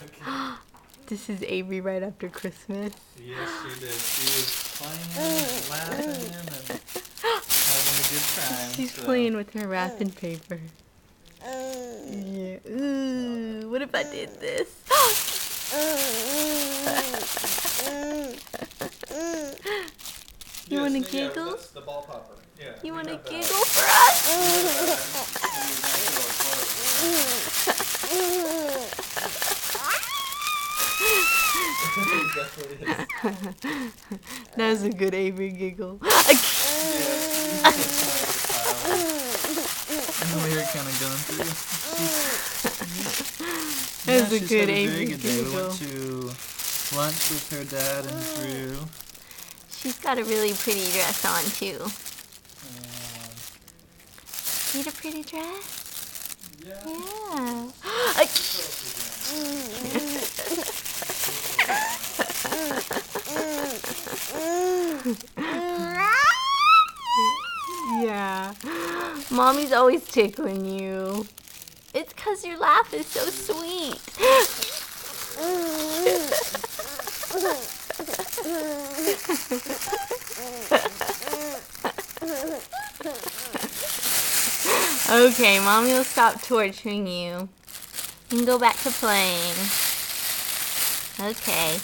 Okay. This is Avery right after Christmas. Yes, she did. She was playing and laughing and having a good time. She's so. playing with her wrapping paper. Yeah. Ooh, what if I did this? You want to giggle? That's the ball popper. Yeah. You want to giggle for us? That was a good Avery giggle. We're kind of going through. That was a she's good had a very Avery good day. We giggle. went to lunch with her dad and Drew. She's got a really pretty dress on too. Need a pretty dress? Yeah. Yeah. Mommy's always tickling you. It's 'cause your laugh is so sweet. Okay, Mommy will stop torturing you. You can go back to playing. Okay.